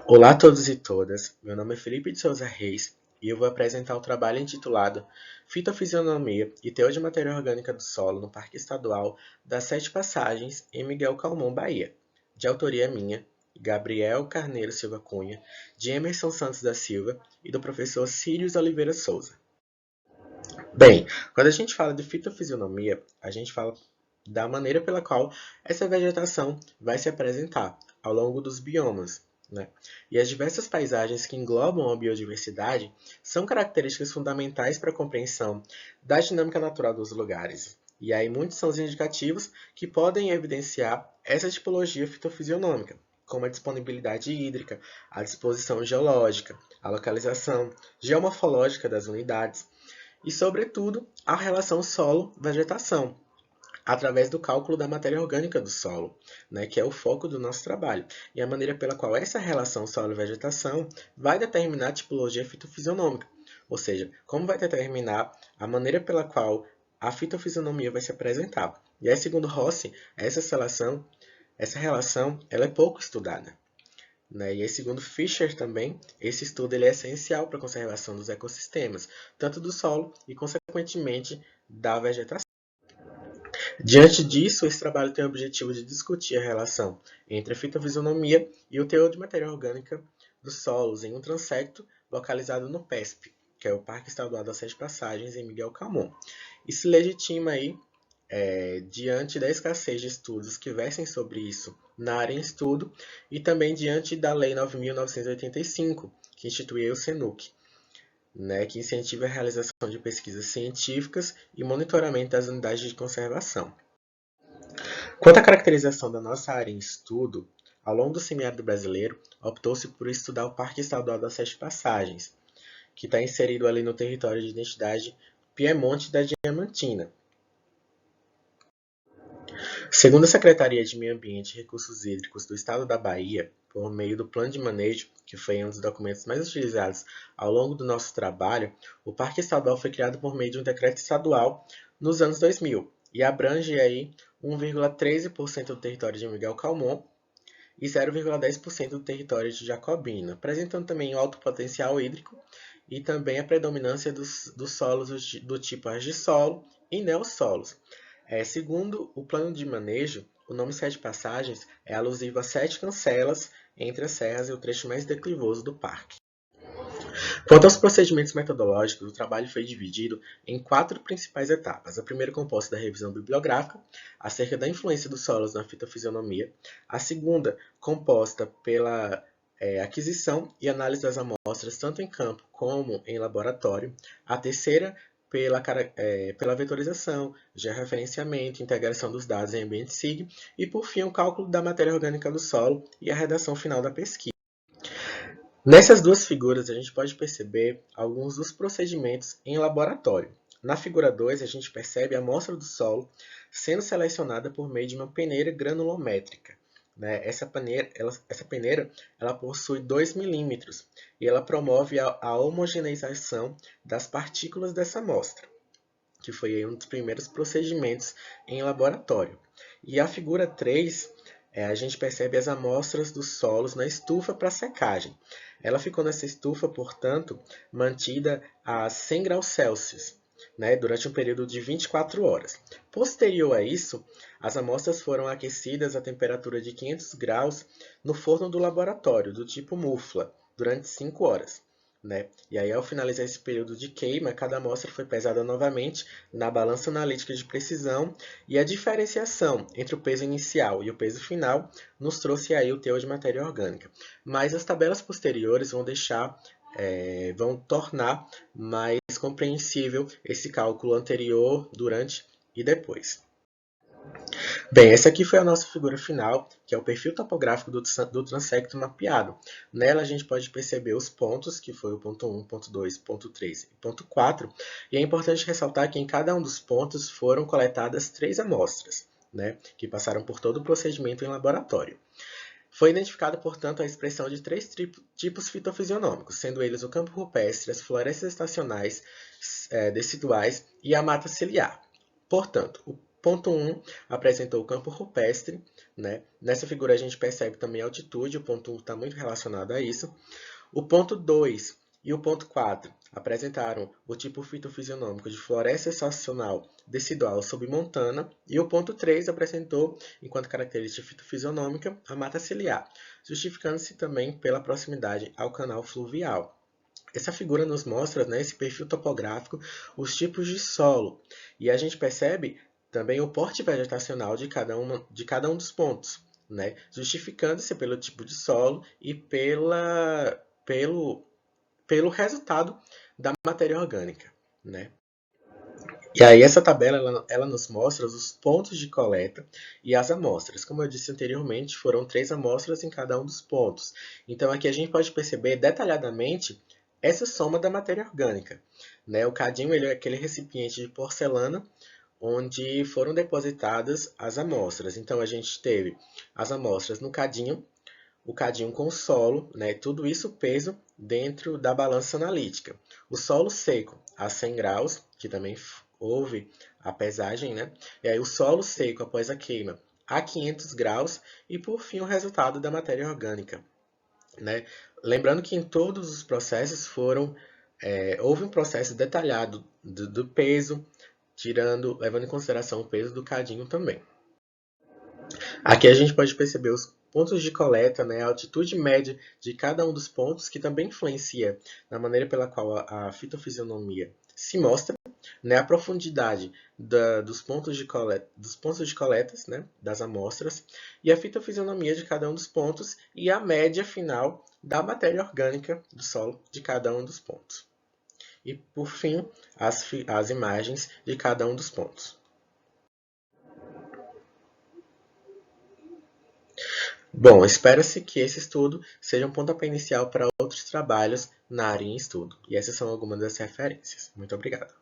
Olá a todos e todas, meu nome é Felipe de Souza Reis e eu vou apresentar o trabalho intitulado Fitofisionomia e Teor de Matéria Orgânica do Solo no Parque Estadual das Sete Passagens, em Miguel Calmon, Bahia, de autoria minha, Gabriel Carneiro Silva Cunha, de Emerson Santos da Silva e do professor Círios Oliveira Souza. Bem, quando a gente fala de fitofisionomia, a gente fala da maneira pela qual essa vegetação vai se apresentar ao longo dos biomas, né? E as diversas paisagens que englobam a biodiversidade são características fundamentais para a compreensão da dinâmica natural dos lugares. E aí muitos são os indicativos que podem evidenciar essa tipologia fitofisionômica, como a disponibilidade hídrica, a disposição geológica, a localização geomorfológica das unidades, e, sobretudo, a relação solo-vegetação, através do cálculo da matéria orgânica do solo, né, que é o foco do nosso trabalho, e a maneira pela qual essa relação solo-vegetação vai determinar a tipologia fitofisionômica, ou seja, como vai determinar a maneira pela qual a fitofisionomia vai se apresentar. E aí, segundo Rossi, essa relação ela é pouco estudada. Né? E aí, segundo Fischer também, esse estudo ele é essencial para a conservação dos ecossistemas, tanto do solo e, consequentemente, da vegetação. Diante disso, esse trabalho tem o objetivo de discutir a relação entre a fitofisionomia e o teor de matéria orgânica dos solos em um transecto localizado no PESP, que é o Parque Estadual das Sete Passagens, em Miguel Calmon. E se legitima aí, diante da escassez de estudos que versem sobre isso na área em estudo e também diante da Lei 9.985, que instituiu o SENUC, né, que incentiva a realização de pesquisas científicas e monitoramento das unidades de conservação. Quanto à caracterização da nossa área em estudo, ao longo do semiárido brasileiro, optou-se por estudar o Parque Estadual das Sete Passagens, que está inserido ali no território de identidade Piemonte da Diamantina. Segundo a Secretaria de Meio Ambiente e Recursos Hídricos do Estado da Bahia, por meio do Plano de Manejo, que foi um dos documentos mais utilizados ao longo do nosso trabalho, o Parque Estadual foi criado por meio de um decreto estadual nos anos 2000 e abrange aí 1,13% do território de Miguel Calmon e 0,10% do território de Jacobina, apresentando também o alto potencial hídrico e também a predominância dos solos do tipo argissolo e neossolos. Segundo o plano de manejo, o nome Sete Passagens é alusivo a 7 cancelas entre as serras e o trecho mais declivoso do parque. Quanto aos procedimentos metodológicos, o trabalho foi dividido em 4 principais etapas. A primeira composta da revisão bibliográfica, acerca da influência dos solos na fitofisionomia. A segunda, composta pela aquisição e análise das amostras, tanto em campo como em laboratório. A terceira, pela vetorização, georreferenciamento, integração dos dados em ambiente SIG. E, por fim, o cálculo da matéria orgânica do solo e a redação final da pesquisa. Nessas duas figuras, a gente pode perceber alguns dos procedimentos em laboratório. Na figura 2, a gente percebe a amostra do solo sendo selecionada por meio de uma peneira granulométrica. Né? Essa peneira ela possui 2 milímetros e ela promove a homogeneização das partículas dessa amostra, que foi um dos primeiros procedimentos em laboratório. E a figura 3, a gente percebe as amostras dos solos na estufa para secagem. Ela ficou nessa estufa, portanto, mantida a 100 graus Celsius, né, durante um período de 24 horas. Posterior a isso, as amostras foram aquecidas a temperatura de 500 graus no forno do laboratório, do tipo mufla, durante 5 horas. Né? E aí, ao finalizar esse período de queima, cada amostra foi pesada novamente na balança analítica de precisão e a diferenciação entre o peso inicial e o peso final nos trouxe aí o teor de matéria orgânica. Mas as tabelas posteriores vão tornar mais compreensível esse cálculo anterior, durante e depois. Bem, essa aqui foi a nossa figura final, que é o perfil topográfico do transecto mapeado. Nela a gente pode perceber os pontos, que foi o ponto 1, ponto 2, ponto 3 e ponto 4, e é importante ressaltar que em cada um dos pontos foram coletadas 3 amostras, né, que passaram por todo o procedimento em laboratório. Foi identificada, portanto, a expressão de 3 tipos fitofisionômicos, sendo eles o campo rupestre, as florestas estacionais deciduais e a mata ciliar. Portanto, Ponto 1 apresentou o campo rupestre, né? Nessa figura a gente percebe também a altitude, o ponto 1 está muito relacionado a isso. O ponto 2 e o ponto 4 apresentaram o tipo fitofisionômico de floresta estacional decidual submontana, e o ponto 3 apresentou, enquanto característica fitofisionômica, a mata ciliar, justificando-se também pela proximidade ao canal fluvial. Essa figura nos mostra, né, esse perfil topográfico, os tipos de solo, e a gente percebe também o porte vegetacional de cada um dos pontos, né, justificando-se pelo tipo de solo e pelo resultado da matéria orgânica, né? E aí essa tabela ela nos mostra os pontos de coleta e as amostras. Como eu disse anteriormente, foram 3 amostras em cada um dos pontos. Então aqui a gente pode perceber detalhadamente essa soma da matéria orgânica, né? O cadinho ele é aquele recipiente de porcelana onde foram depositadas as amostras. Então a gente teve as amostras no cadinho, o cadinho com o solo, né? Tudo isso peso dentro da balança analítica. O solo seco a 100 graus, que também houve a pesagem, né? E aí o solo seco após a queima a 500 graus e por fim o resultado da matéria orgânica, né? Lembrando que em todos os processos houve um processo detalhado do peso, levando em consideração o peso do cadinho também. Aqui a gente pode perceber os pontos de coleta, né, a altitude média de cada um dos pontos, que também influencia na maneira pela qual a fitofisionomia se mostra, né, a profundidade dos pontos de coleta, né, das amostras, e a fitofisionomia de cada um dos pontos e a média final da matéria orgânica do solo de cada um dos pontos. E, por fim, as imagens de cada um dos pontos. Bom, espera-se que esse estudo seja um pontapé inicial para outros trabalhos na área em estudo. E essas são algumas das referências. Muito obrigado.